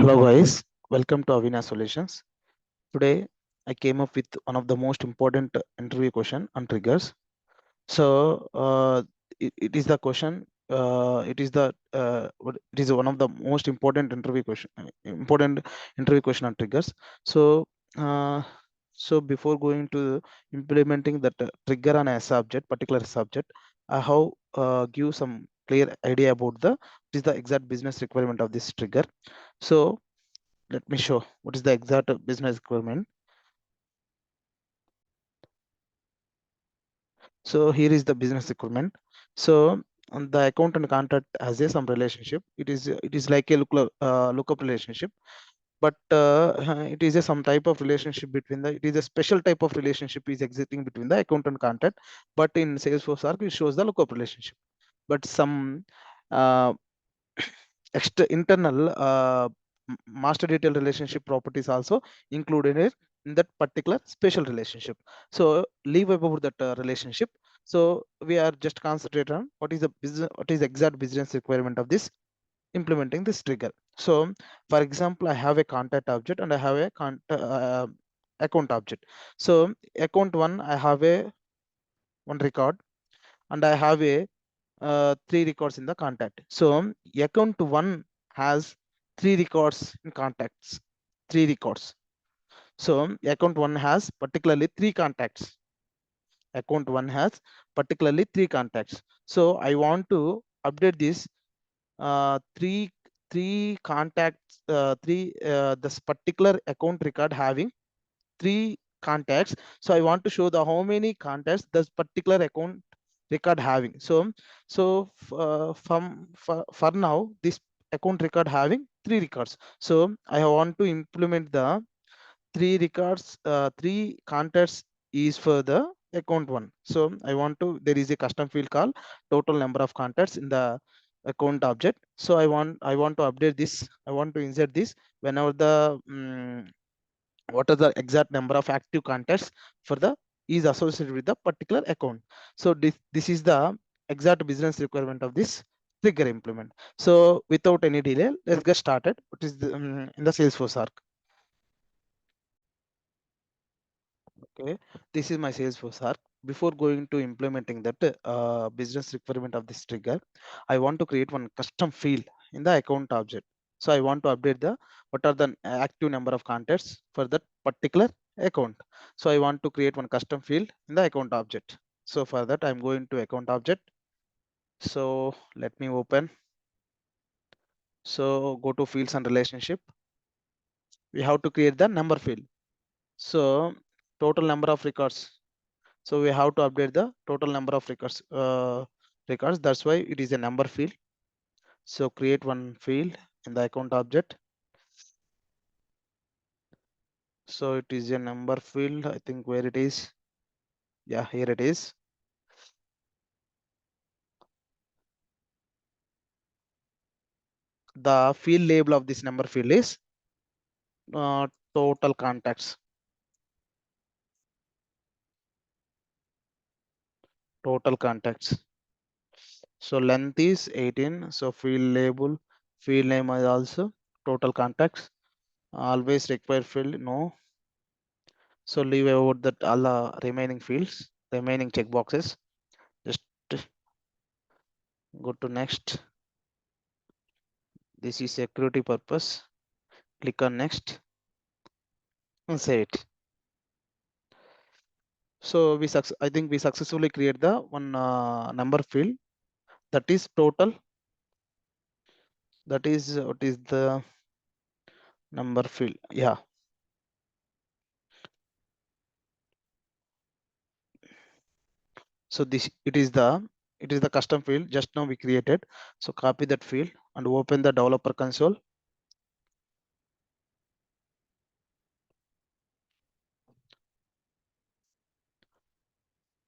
Hello guys, welcome to Avina Solutions. Today I came up with one of the most important interview question on triggers. So it is the question. It is one of the most important interview question on triggers. So uh, before going to implementing that trigger on a subject, particular subject, I have give some clear idea about the what is the exact business requirement of this trigger. So let me show what is the exact business requirement. So here is the business requirement. So on the account and contract has a some relationship. It is like a lookup relationship, but it is a some type of relationship between the. It is a special type of relationship is existing between the account and contract. But in Salesforce Arc, it shows the lookup relationship. But some uh, extra internal master detail relationship properties also included in that particular special relationship. So leave about that relationship. So we are just concentrate on what is the business, what is the exact business requirement of this implementing this trigger. So for example, I have a contact object and I have a account object. So account one, I have a one record and I have a three records in the contact. So account one has three records in contacts, three records. So account one has particularly three contacts. Account one has particularly three contacts. So I want to update this three contacts, this particular account record having three contacts. So I want to show the how many contacts this particular account record having. For now this account record having three records. So I want to implement the three contacts is for the account one. So I want to, there is a custom field called total number of contacts in the account object. So I want to update this. I want to insert this whenever the what are the exact number of active contacts for the is associated with the particular account. So this is the exact business requirement of this trigger implement. So without any delay, let's get started. What is the in the Salesforce arc? Okay, this is my Salesforce arc. Before going to implementing that business requirement of this trigger, I want to create one custom field in the account object. So I want to update the what are the active number of contacts for that particular account. So I want to create one custom field in the account object. So for that, I'm going to account object. So let me open. So go to fields and relationship. We have to create the number field. So total number of records. So we have to update the total number of records. That's why it is a number field. So create one field in the account object. So it is a number field. I think where it is. Yeah, here it is. The field label of this number field is total contacts. Total contacts. So length is 18. So field name is also total contacts. Always require field, no. So leave out that all the remaining fields, remaining checkboxes. Just go to next. This is security purpose. Click on next and save it. So I think we successfully create the one number field that is total. That is what is the number field? Yeah. So it is the custom field just now we created. So copy that field and open the developer console.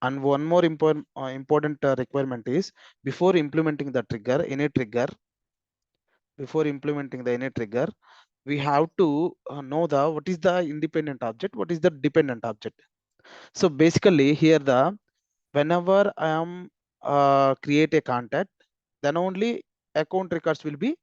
And one more important requirement is before implementing the trigger, before implementing the any trigger, we have to know the what is the independent object, what is the dependent object. So basically here the whenever I am create a contact, then only account records will be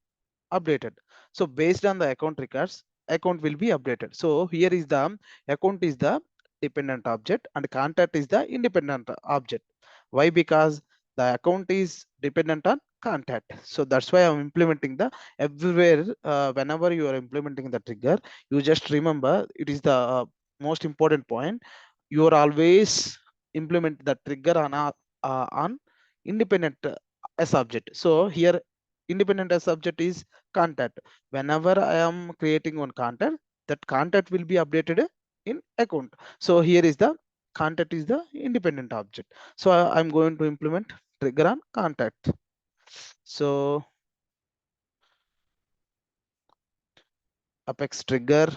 updated. So based on the account records, account will be updated. So here is the account is the dependent object and contact is the independent object. Why? Because the account is dependent on contact. So that's why I'm implementing the everywhere. Whenever you are implementing the trigger, you just remember it is the most important point. You are always implement the trigger on independent as object. So here independent as object is contact. Whenever I am creating one contact, that contact will be updated in account. So here is the contact is the independent object. So I'm going to implement trigger on contact. So apex trigger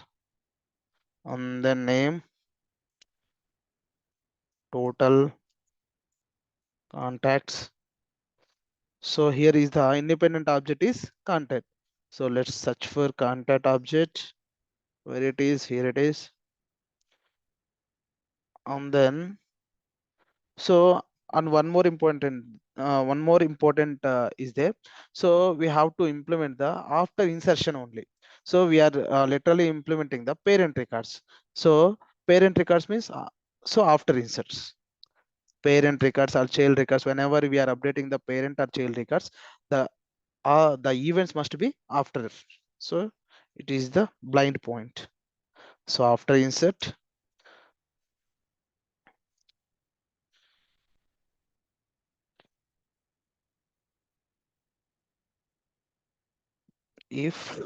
on the name total contacts. So here is the independent object is contact. So let's search for contact object. Where it is? Here it is. And then so and one more important is there. So we have to implement the after insertion only. So we are literally implementing the parent records. So parent records means so after inserts parent records or child records, whenever we are updating the parent or child records, the events must be after. So it is the blind point. So after insert, if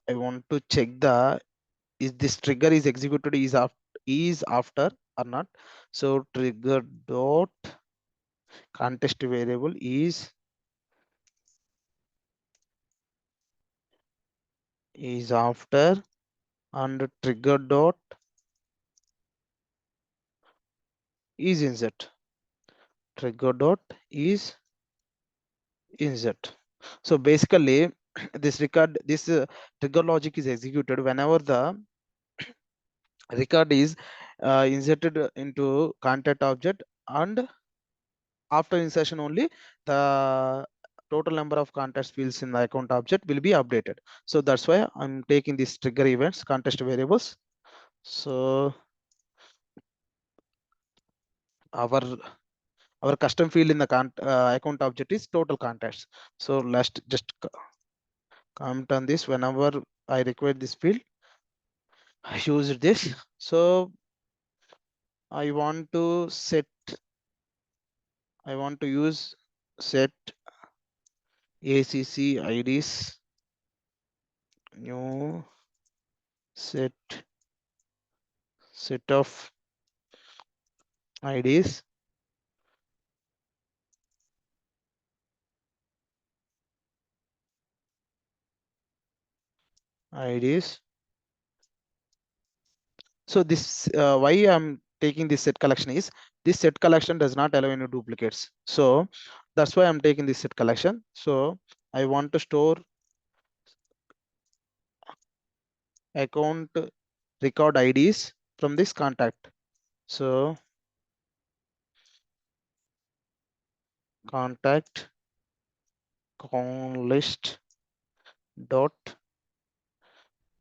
I want to check the is this trigger is executed is after or not. So trigger dot context variable is after and trigger dot is insert. Trigger dot is insert. So basically this trigger logic is executed whenever the record is inserted into contact object, and after insertion only the total number of contacts fields in the account object will be updated. So that's why I'm taking these trigger events context variables. So our custom field in the account object is total contacts. So let's just comment on this. Whenever I require this field, I use this. So I want to use set ACC IDs, new set of IDs, IDs. So this why I'm taking this set collection is this set collection does not allow any duplicates. So that's why I'm taking this set collection. So I want to store account record IDs from this contact. So contact con list dot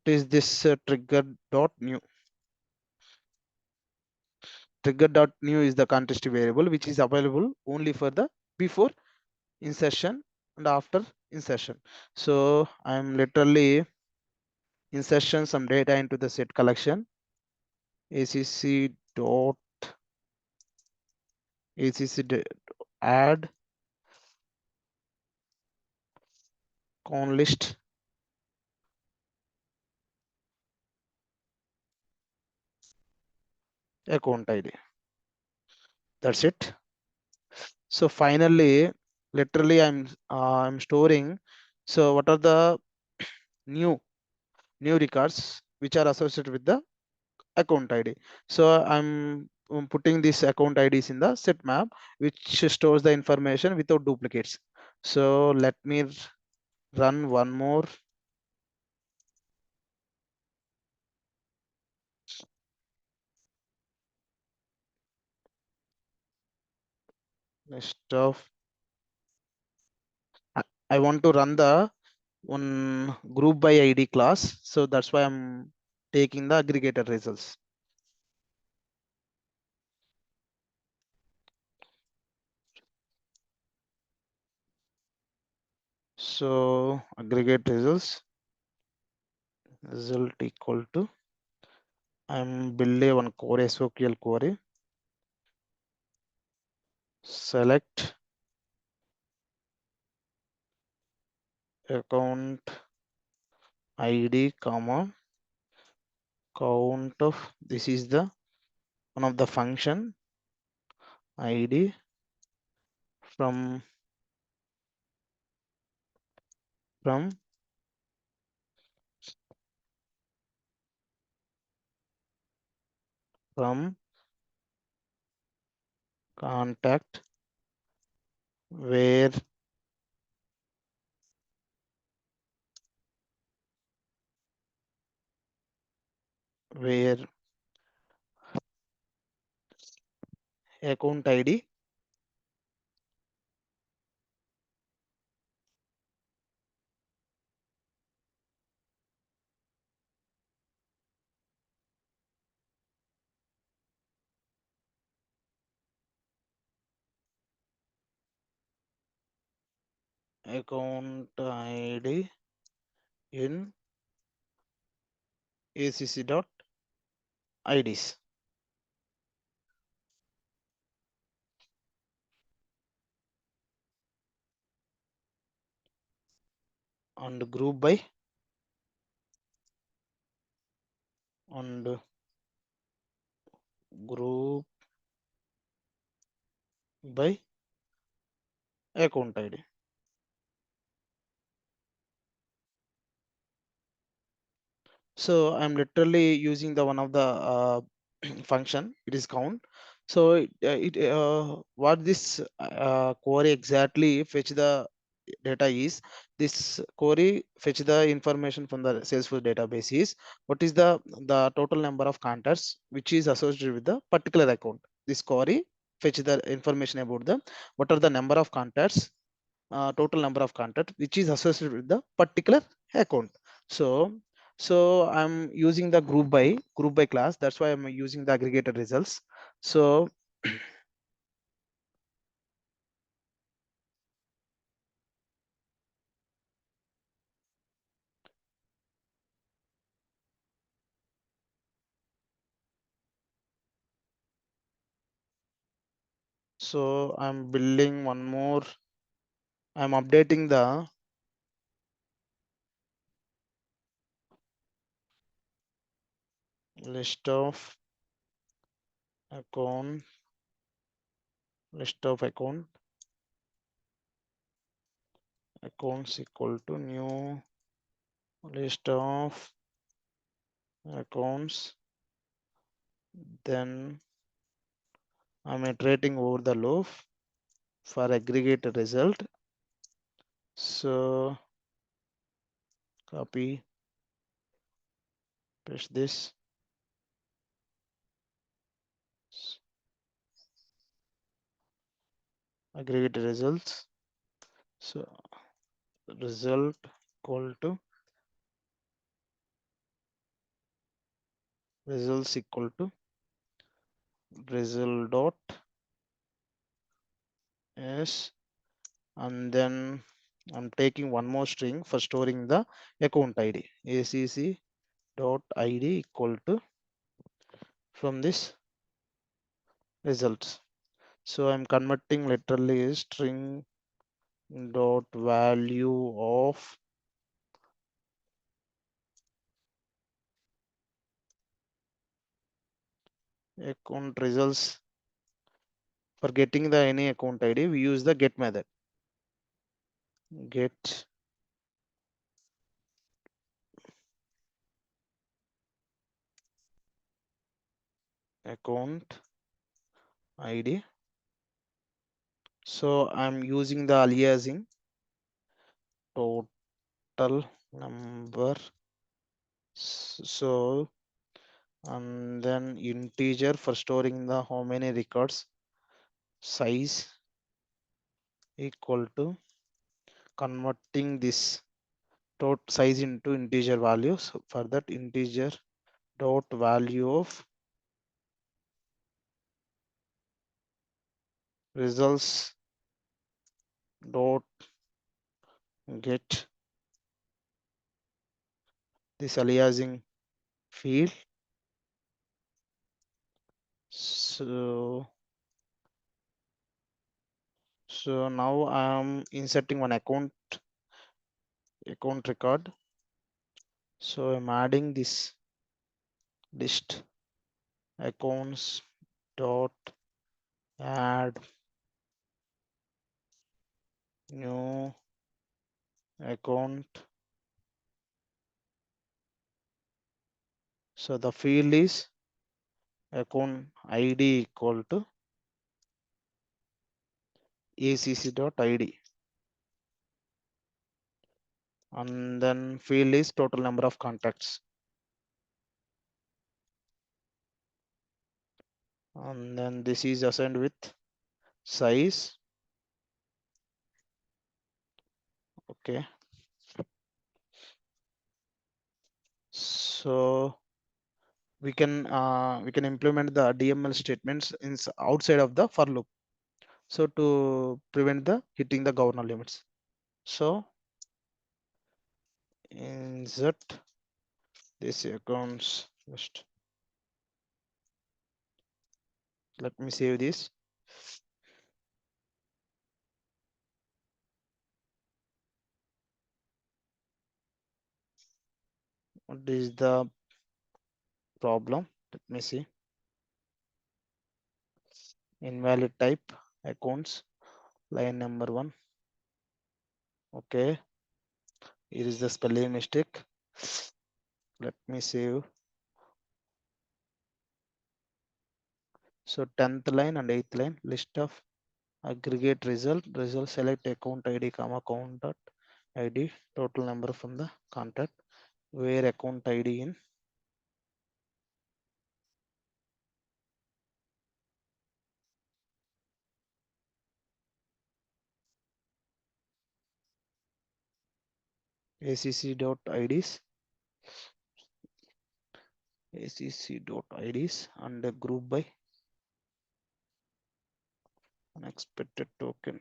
is this trigger dot new. Trigger dot new is the context variable which is available only for the before insertion and after insertion. So I'm literally insertion some data into the set collection acc dot add con list account ID. That's it. So finally, literally I'm storing. So what are the new records which are associated with the account ID? So I'm putting these account IDs in the set map, which stores the information without duplicates. So let me run one more. List of I want to run the one group by ID class. So that's why I'm taking the aggregated results. So aggregate results result equal to, I'm building one core SQL query. Select account ID comma count of, this is the one of the function ID from contact where account ID in acc dot IDs and group by and group by account ID. So I'm literally using the one of the function, it is count. So what this query exactly fetch the data is, this query fetch the information from the Salesforce database is what is the total number of contacts which is associated with the particular account. This query fetch the information about the what are the number of contacts, total number of contacts which is associated with the particular account. So I'm using the group by class, that's why I'm using the aggregated results. So I'm building one more, I'm updating the list of account accounts equal to new list of accounts. Then I'm iterating over the loop for aggregate result. So copy, paste this. Aggregate results. So result equal to results equal to result dot s, and then I'm taking one more string for storing the account ID, acc dot id equal to from this results. So I'm converting literally string dot value of account results. For getting the any account ID, we use the get method. Get account ID. So I'm using the aliasing total number. So and then integer for storing the how many records, size equal to converting this dot size into integer values. For that, integer dot value of results dot get this aliasing field. So now I am inserting one account record. So I'm adding this list accounts dot add new account. So the field is account id equal to acc.id, and then field is total number of contacts, and then this is assigned with size. Okay, so we can implement the DML statements outside of the for loop, so to prevent the hitting the governor limits. So insert this accounts list. Let me save this. What is the problem? Let me see. Invalid type accounts, line number 1. Okay, here is the spelling mistake. Let me save. So 10th line and 8th line, list of aggregate result select account id comma contact id, total number from the contact, where account id in acc.ids and a group by unexpected token.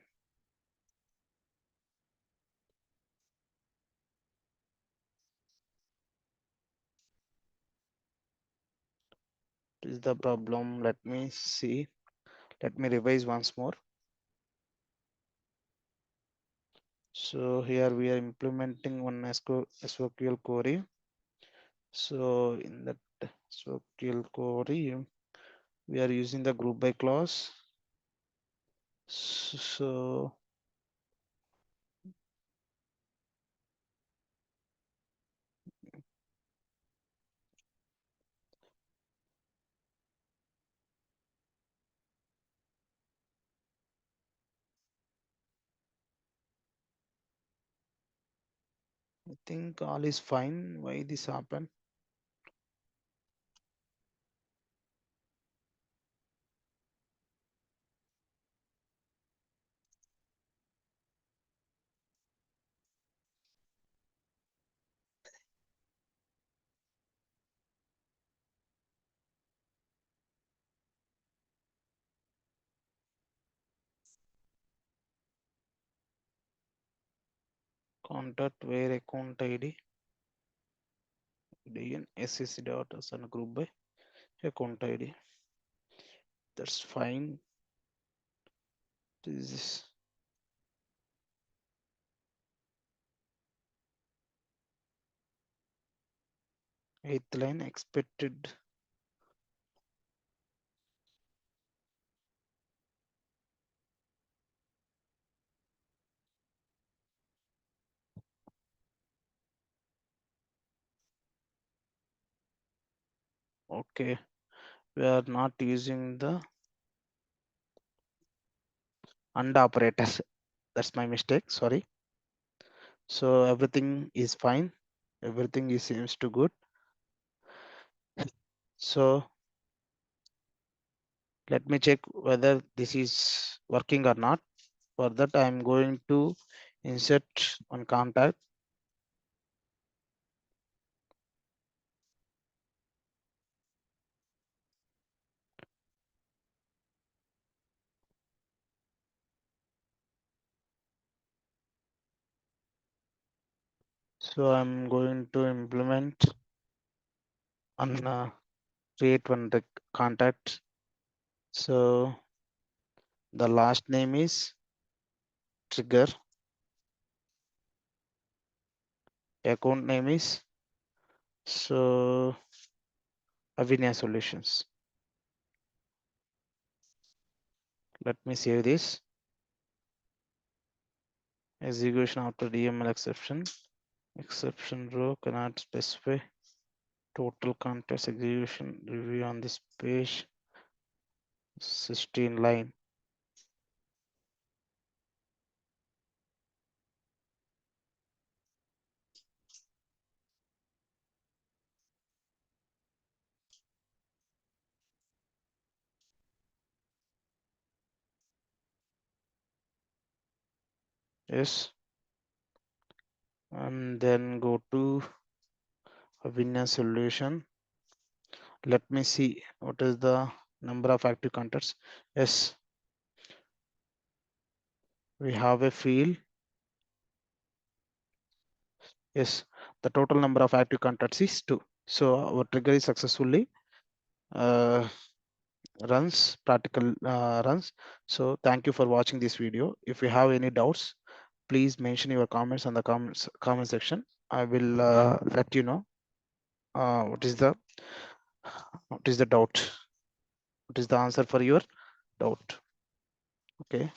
What is the problem? Let me see. Let me revise once more. So here we are implementing one SQL query. So in that SQL query, we are using the group by clause. So I think all is fine. Why this happened? Contact where account ID in SSC dot and group by account ID. That's fine. This is eighth line expected. Okay, we are not using the and operators. That's my mistake. Sorry. So everything is fine. Everything is seems to good. So let me check whether this is working or not. For that, I am going to insert one contact. So I'm going to implement on create one contact. So the last name is trigger, account name is so Avinia Solutions. Let me save this. Execution after DML exception. Exception row cannot specify total contest execution review on this page. 16 line. Yes. And then go to Avinia Solution. Let me see what is the number of active contacts. Yes, we have a field. Yes, the total number of active contacts is 2. So our trigger is successfully runs, practical runs. So thank you for watching this video. If you have any doubts, please mention your comments on the comment section. I will let you know what is the doubt, what is the answer for your doubt. Okay.